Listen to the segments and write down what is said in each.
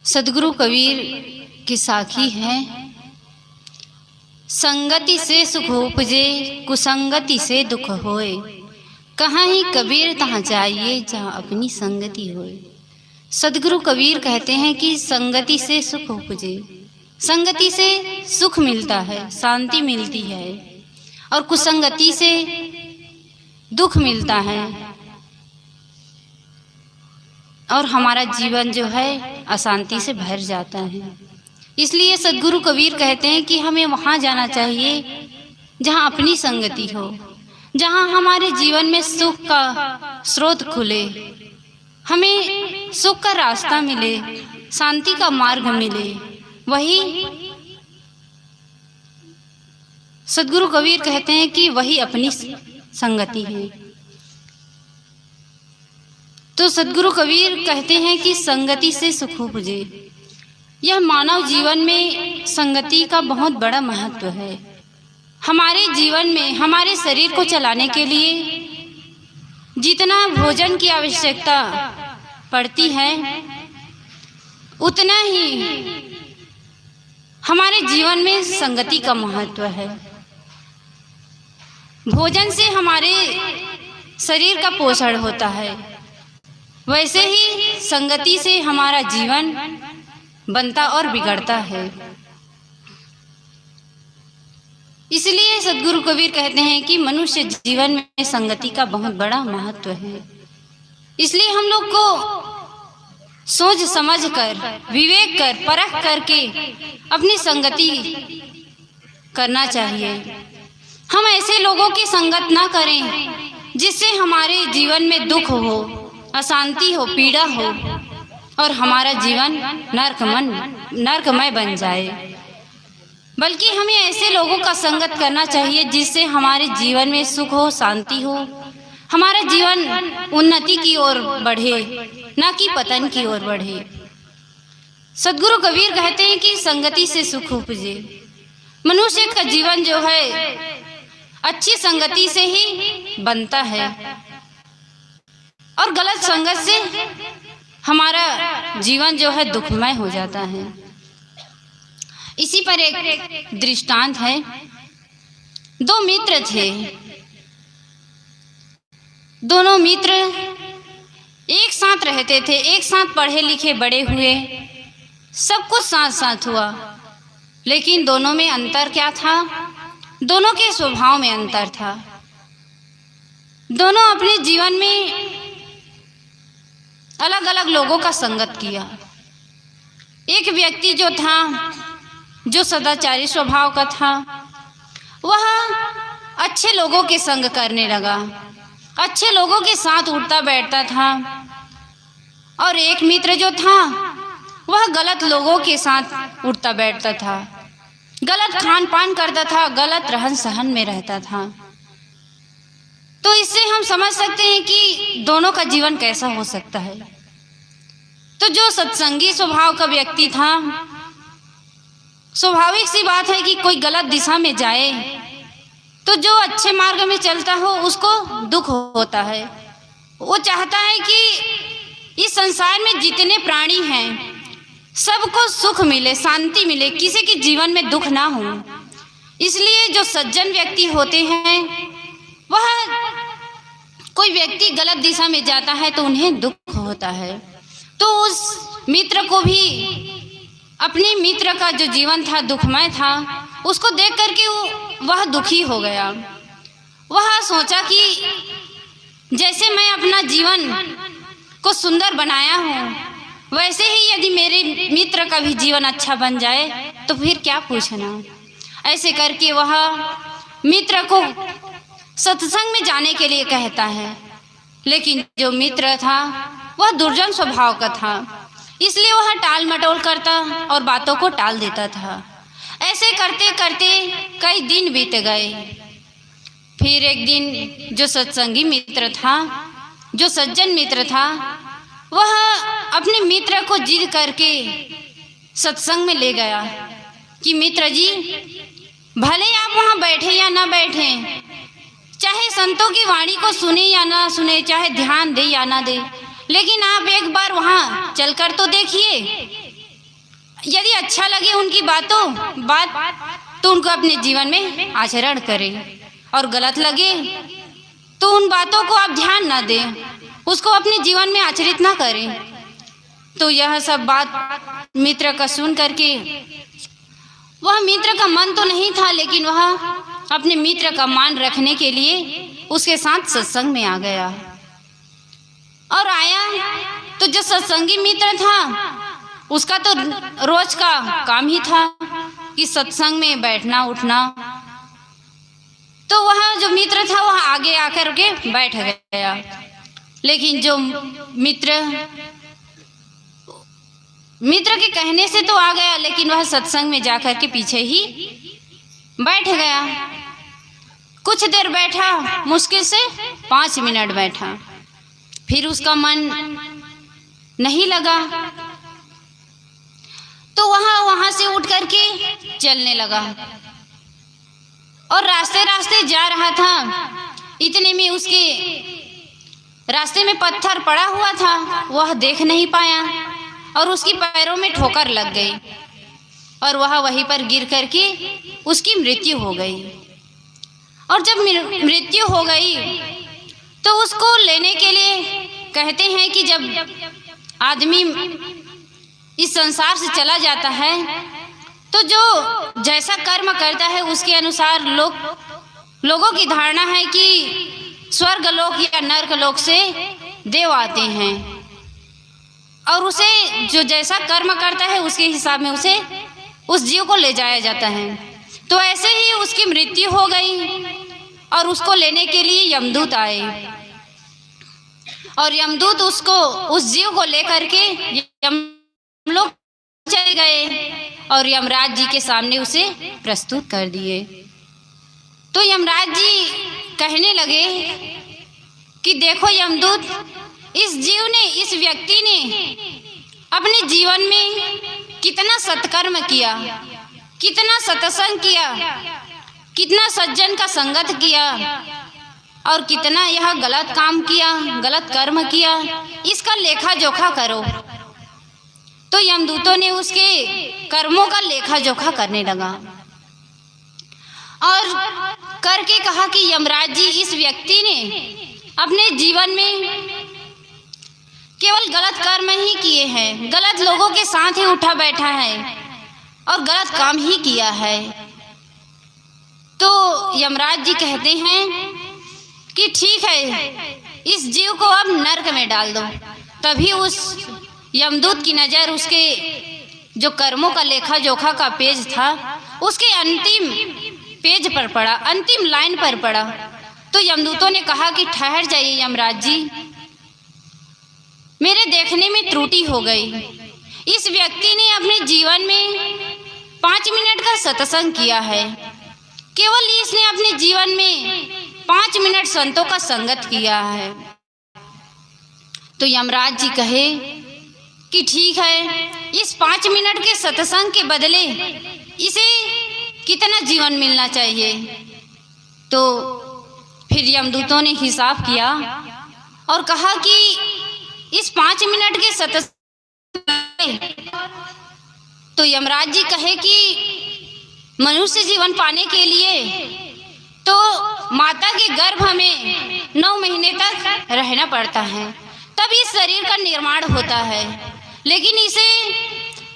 सदगुरु कबीर की साखी है, संगति से सुख उपजे कुसंगति से दुख होए। कहाँ ही कबीर तहाँ जाइए जहाँ अपनी संगति होए। सदगुरु कबीर कहते हैं कि संगति से सुख उपजे, संगति से सुख मिलता है, शांति मिलती है, और कुसंगति से दुख मिलता है और हमारा जीवन जो है अशांति से भर जाता है। इसलिए सदगुरु कबीर कहते हैं कि हमें वहाँ जाना चाहिए जहाँ अपनी संगति हो, जहाँ हमारे जीवन में सुख का स्रोत खुले, हमें सुख का रास्ता मिले, शांति का मार्ग मिले। वही सदगुरु कबीर कहते हैं कि वही अपनी संगति है। तो सदगुरु कबीर कहते हैं कि संगति से सुख उपजे। यह मानव जीवन में संगति का बहुत बड़ा महत्व है। हमारे जीवन में हमारे शरीर को चलाने के लिए जितना भोजन की आवश्यकता पड़ती है, उतना ही हमारे जीवन में संगति का महत्व है। भोजन से हमारे शरीर का पोषण होता है, वैसे ही संगति से हमारा जीवन बनता और बिगड़ता है। इसलिए सदगुरु कबीर कहते हैं कि मनुष्य जीवन में संगति का बहुत बड़ा महत्व है। इसलिए हम लोग को सोच समझ कर, विवेक कर, परख करके अपनी संगति करना चाहिए। हम ऐसे लोगों की संगत ना करें जिससे हमारे जीवन में दुख हो, अशांति हो, पीड़ा हो और हमारा जीवन नरकमय बन जाए। बल्कि हमें ऐसे लोगों का संगत करना चाहिए जिससे हमारे जीवन में सुख हो, शांति हो, हमारा जीवन उन्नति की ओर बढ़े, ना कि पतन की ओर बढ़े। सदगुरु कबीर कहते हैं कि संगति से सुख उपजे। मनुष्य का जीवन जो है अच्छी संगति से ही बनता है और गलत संगत से हमारा जीवन जो है दुखमय हो जाता है। इसी पर एक दृष्टांत है। दो मित्र थे, दोनों मित्र एक साथ रहते थे, एक साथ पढ़े लिखे बड़े हुए, सब कुछ साथ साथ हुआ, लेकिन दोनों में अंतर क्या था? दोनों के स्वभाव में अंतर था। दोनों अपने जीवन में अलग अलग लोगों का संगत किया। एक व्यक्ति जो था, जो सदाचारी स्वभाव का था, वह अच्छे लोगों के संग करने लगा, अच्छे लोगों के साथ उठता बैठता था। और एक मित्र जो था वह गलत लोगों के साथ उठता बैठता था, गलत खान पान करता था, गलत रहन सहन में रहता था। तो इससे हम समझ सकते हैं कि दोनों का जीवन कैसा हो सकता है। तो जो सत्संगी स्वभाव का व्यक्ति था, स्वाभाविक सी बात है कि कोई गलत दिशा में जाए तो जो अच्छे मार्ग में चलता हो उसको दुख होता है। वो चाहता है कि इस संसार में जितने प्राणी हैं सबको सुख मिले, शांति मिले, किसी के जीवन में दुख ना हो। इसलिए जो सज्जन व्यक्ति होते हैं, वह कोई व्यक्ति गलत दिशा में जाता है तो उन्हें दुख होता है। तो उस मित्र को भी अपने मित्र का जो जीवन था दुखमय था, उसको देख करके वह दुखी हो गया। वह सोचा कि जैसे मैं अपना जीवन को सुंदर बनाया हूँ, वैसे ही यदि मेरे मित्र का भी जीवन अच्छा बन जाए तो फिर क्या पूछना। ऐसे करके वह मित्र को सत्संग में जाने के लिए कहता है, लेकिन जो मित्र था वह दुर्जन स्वभाव का था, इसलिए वह टाल मटोल करता और बातों को टाल देता था। ऐसे करते करते कई दिन बीत गए। फिर एक दिन जो सत्संगी मित्र था, जो सज्जन मित्र था, वह अपने मित्र को जिद करके सत्संग में ले गया कि मित्र जी, भले आप वहाँ बैठे या ना बैठे, चाहे संतों की वाणी को सुने या ना सुने, चाहे ध्यान दे या ना दे, लेकिन आप एक बार वहाँ चलकर तो देखिए। यदि अच्छा लगे उनकी बात तो उनको अपने जीवन में आचरण करें, और गलत लगे तो उन बातों को आप ध्यान ना दें, उसको अपने जीवन में आचरित ना करें। तो यह सब बात मित्र का सुन करके वह मित्र का मन तो नहीं था, लेकिन वह अपने मित्र का मान रखने के लिए उसके साथ सत्संग में आ गया। और आया तो जो सत्संगी मित्र था उसका तो रोज का काम ही था कि सत्संग में बैठना उठना। तो वह जो मित्र था वह आगे आकर के बैठ गया, लेकिन जो मित्र के कहने से तो आ गया, लेकिन वह सत्संग में जाकर के पीछे ही बैठ गया। कुछ देर बैठा, मुश्किल से 5 मिनट बैठा, फिर उसका मन नहीं लगा तो वहां से उठ करके चलने लगा। और रास्ते रास्ते जा रहा था, इतने में उसके रास्ते में पत्थर पड़ा हुआ था, वह देख नहीं पाया और उसकी पैरों में ठोकर लग गई और वह वहीं पर गिर करके उसकी मृत्यु हो गई। और जब मृत्यु हो गई तो उसको लेने के लिए कहते हैं कि जब आदमी इस संसार से चला जाता है तो जो जैसा कर्म करता है उसके अनुसार लोगों की धारणा है कि स्वर्ग लोक या नरक लोक से देव आते हैं, और उसे जो जैसा कर्म करता है उसके हिसाब में उसे उस जीव को ले जाया जाता है। तो ऐसे ही उसकी मृत्यु हो गई और उसको लेने के लिए यमदूत आए, और यमदूत उसको उस जीव को लेकर के लोग चले गए और यमराज जी के सामने उसे प्रस्तुत कर दिए। तो यमराज जी कहने लगे कि देखो यमदूत, इस जीव ने, इस व्यक्ति ने अपने जीवन में कितना सत्कर्म किया, कितना सत्संग किया, कितना सज्जन का संगत किया और कितना यह गलत काम किया, गलत कर्म किया, इसका लेखा जोखा करो। तो यमदूतों ने उसके कर्मों का लेखा जोखा करने लगा और करके कहा कि यमराज जी, इस व्यक्ति ने अपने जीवन में केवल गलत कर्म ही किए हैं, गलत लोगों के साथ ही उठा बैठा है और गलत काम ही किया है। तो यमराज जी कहते हैं कि ठीक है, इस जीव को अब नरक में डाल दो। तभी उस यमदूत की नज़र उसके जो कर्मों का लेखा जोखा का पेज था उसके अंतिम पेज पर पड़ा, अंतिम लाइन पर पड़ा। तो यमदूतों ने कहा कि ठहर जाइए यमराज जी, मेरे देखने में त्रुटि हो गई। इस व्यक्ति ने अपने जीवन में 5 मिनट का सत्संग किया है, केवल इसने अपने जीवन में 5 मिनट संतों का संगत किया है। तो यमराज जी कहे कि ठीक है, इस 5 मिनट के सत्संग के बदले इसे कितना जीवन मिलना चाहिए। तो फिर यमदूतों ने हिसाब किया और कहा कि इस 5 मिनट के सत्संग, तो यमराज जी कहे कि मनुष्य जीवन पाने के लिए तो माता के गर्भ में 9 महीने तक रहना पड़ता है, तब इस शरीर का निर्माण होता है। लेकिन इसे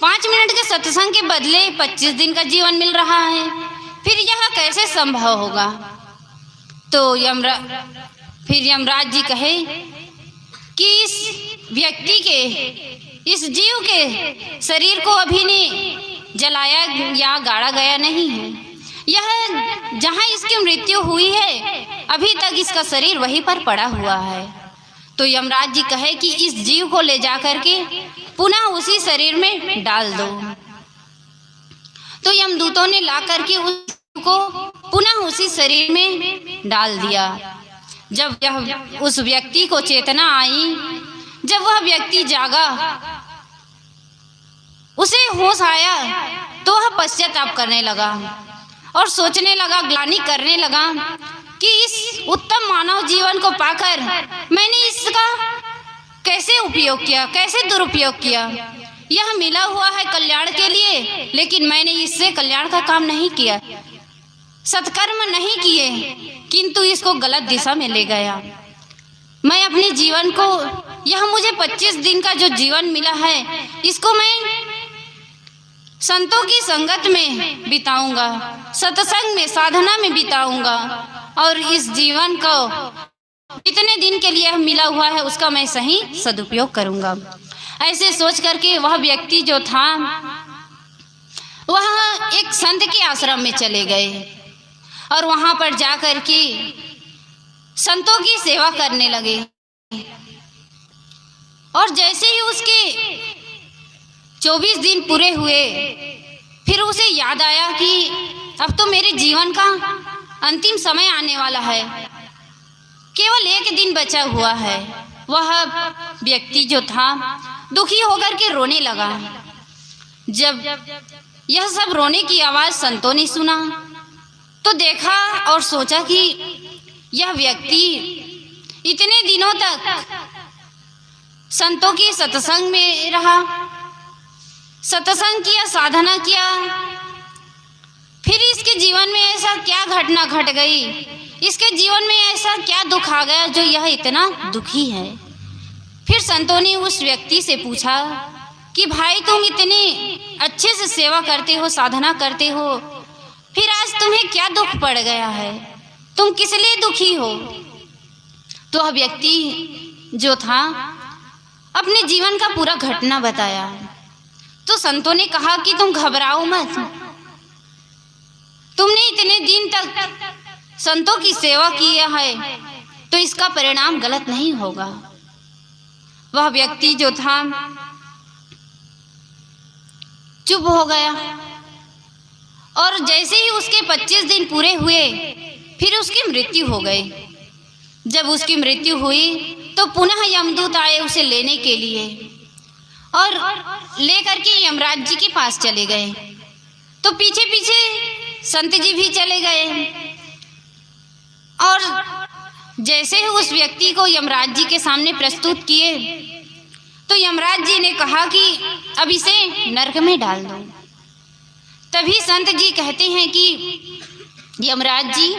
5 मिनट के सत्संग के बदले 25 दिन का जीवन मिल रहा है, फिर यह कैसे संभव होगा। तो फिर यमराज जी कहे कि इस व्यक्ति के, इस जीव के शरीर को अभी ने जलाया या गाड़ा गया नहीं है, यह जहाँ इसकी मृत्यु हुई है अभी तक इसका शरीर वहीं पर पड़ा हुआ है। तो यमराज जी कहे कि इस जीव को ले जा करके पुनः उसी शरीर में डाल दो। तो यमदूतों ने ला करके उसको पुनः उसी शरीर में डाल दिया। जब यह उस व्यक्ति को चेतना आई, जब वह व्यक्ति जागा, उसे होश आया, तो वह पश्चाताप करने लगा और सोचने लगा, ग्लानि करने लगा कि इस उत्तम मानव जीवन को पाकर मैंने इसका कैसे उपयोग किया, कैसे दुरुपयोग किया। यह मिला हुआ है कल्याण के लिए, लेकिन मैंने इससे कल्याण का काम नहीं किया, सत्कर्म नहीं किए, किंतु इसको गलत दिशा में ले गया। मैं अपने जीवन को, यह मुझे 25 दिन का जो जीवन मिला है, इसको मैं संतों की संगत में बिताऊंगा, सत्संग में, साधना में बिताऊंगा, और इस जीवन को इतने दिन के लिए मिला हुआ है उसका मैं सही सदुपयोग करूंगा। ऐसे सोच करके वह व्यक्ति जो था वह एक संत के आश्रम में चले गए और वहां पर जाकर के संतों की सेवा करने लगे। और जैसे ही उसके 24 दिन पूरे हुए, फिर उसे याद आया कि अब तो मेरे जीवन का अंतिम समय आने वाला है, केवल एक दिन बचा हुआ है। वह व्यक्ति जो था दुखी होकर के रोने लगा। जब यह सब रोने की आवाज संतों ने सुना तो देखा और सोचा कि यह व्यक्ति इतने दिनों तक संतों के सत्संग में रहा, सत्संग किया, साधना किया, फिर इसके जीवन में ऐसा क्या घटना घट गई, इसके जीवन में ऐसा क्या दुख आ गया जो यह इतना दुखी है। फिर संतों ने उस व्यक्ति से पूछा कि भाई तुम इतने अच्छे से सेवा करते हो, साधना करते हो, फिर आज तुम्हें क्या दुख पड़ गया है, तुम किस लिए दुखी हो। तो वह व्यक्ति जो था अपने जीवन का पूरा घटना बताया। तो संतों ने कहा कि तुम घबराओ मत, तुमने इतने दिन तक संतों की सेवा की है तो इसका परिणाम गलत नहीं होगा। वह व्यक्ति जो था चुप हो गया और जैसे ही उसके 25 दिन पूरे हुए फिर उसकी मृत्यु हो गई। जब उसकी मृत्यु हुई तो पुनः यमदूत आए उसे लेने के लिए और लेकर के यमराज जी के पास चले गए। तो पीछे पीछे संत जी भी चले गए और जैसे ही उस व्यक्ति को यमराज जी के सामने प्रस्तुत किए तो यमराज जी ने कहा कि अब इसे नरक में डाल दो। तभी संत जी कहते हैं कि यमराज जी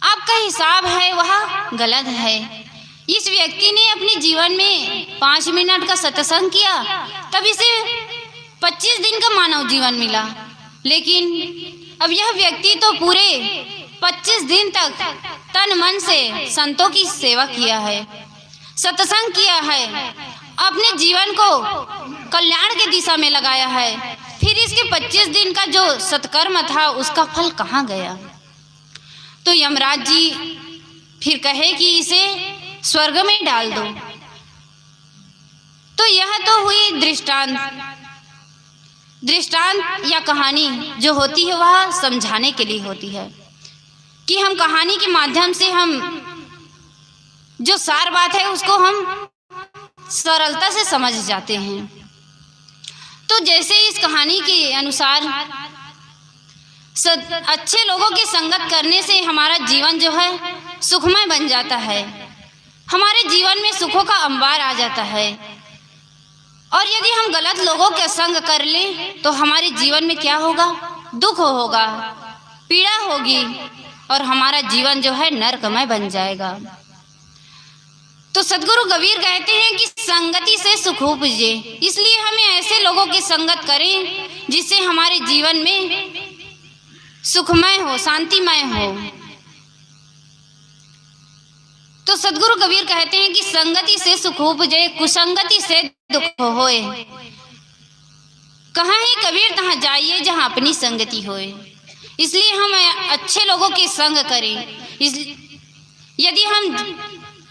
आपका हिसाब है वह गलत है। इस व्यक्ति ने अपने जीवन में 5 मिनट का सत्संग किया तब इसे 25 दिन का मानव जीवन मिला, लेकिन अब यह व्यक्ति तो पूरे 25 दिन तक तन मन से संतों की सेवा किया है, सत्संग किया है, अपने जीवन को कल्याण की दिशा में लगाया है, फिर इसके 25 दिन का जो सत्कर्म था उसका फल कहाँ गया। तो यमराज जी फिर कहे कि इसे स्वर्ग में डाल दो। तो यह तो हुई दृष्टांत या कहानी जो होती है वह समझाने के लिए होती है कि हम कहानी के माध्यम से हम जो सार बात है उसको हम सरलता से समझ जाते हैं। तो जैसे इस कहानी के अनुसार अच्छे लोगों की संगत करने से हमारा जीवन जो है सुखमय बन जाता है, हमारे जीवन में सुखों का अंबार आ जाता है। और यदि हम गलत लोगों के संग कर लें तो हमारे जीवन में क्या होगा, दुख होगा, पीड़ा होगी और हमारा जीवन जो है नरकमय बन जाएगा। तो सदगुरु कबीर कहते हैं कि संगति से सुख उपजे, इसलिए हमें ऐसे लोगों की संगत करें जिससे हमारे जीवन में सुखमय हो, शांतिमय हो। तो सदगुरु कबीर कहते हैं कि संगति से सुख उपजे, कुसंगति से दुख होए। कहाँ ही कबीर तहाँ जाइए जहाँ अपनी संगति होए। इसलिए हम अच्छे लोगों के संग करें। यदि हम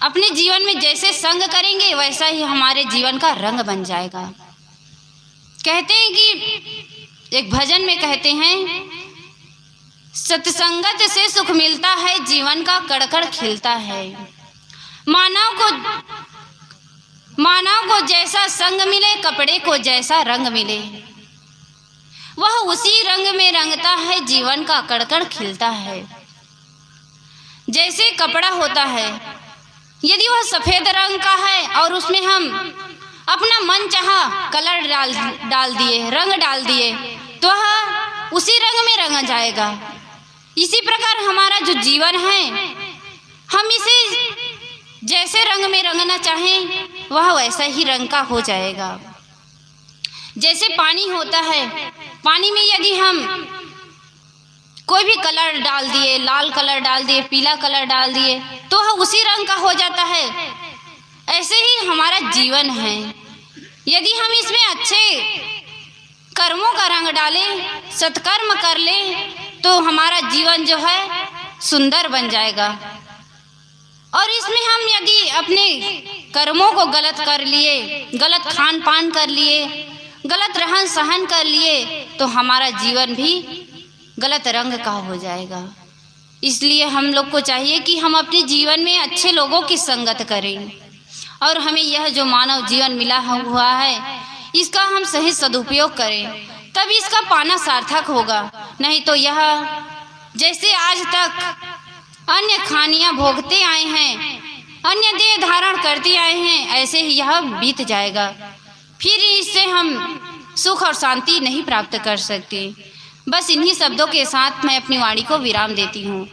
अपने जीवन में जैसे संग करेंगे वैसा ही हमारे जीवन का रंग बन जाएगा। कहते हैं कि एक भजन में कहते हैं, सत्संगत से सुख मिलता है, जीवन का कड़कड़ खिलता है। मानव को जैसा संग मिले, कपड़े को जैसा रंग मिले, वह उसी रंग में रंगता है, जीवन का कड़कड़ खिलता है। जैसे कपड़ा होता है, यदि वह सफेद रंग का है और उसमें हम अपना मन चाहा कलर डाल दिए, रंग डाल दिए, तो वह उसी रंग में रंगा जाएगा। इसी प्रकार हमारा जो जीवन है, हम इसे जैसे रंग में रंगना चाहें वह वैसा ही रंग का हो जाएगा। जैसे पानी होता है, पानी में यदि हम कोई भी कलर डाल दिए, लाल कलर डाल दिए, पीला कलर डाल दिए, तो वह उसी रंग का हो जाता है। ऐसे ही हमारा जीवन है, यदि हम इसमें अच्छे कर्मों का रंग डालें, सत्कर्म कर लें, तो हमारा जीवन जो है सुंदर बन जाएगा। और इसमें हम यदि अपने कर्मों को गलत कर लिए, गलत खान पान कर लिए, गलत रहन सहन कर लिए, तो हमारा जीवन भी गलत रंग का हो जाएगा। इसलिए हम लोग को चाहिए कि हम अपने जीवन में अच्छे लोगों की संगत करें, और हमें यह जो मानव जीवन मिला हुआ है इसका हम सही सदुपयोग करें, तब इसका पाना सार्थक होगा। नहीं तो यह जैसे आज तक अन्य खानियां भोगते आए हैं, अन्य देह धारण करते आए हैं, ऐसे ही यह बीत जाएगा। फिर इससे हम सुख और शांति नहीं प्राप्त कर सकते। बस इन्हीं शब्दों के साथ मैं अपनी वाणी को विराम देती हूँ।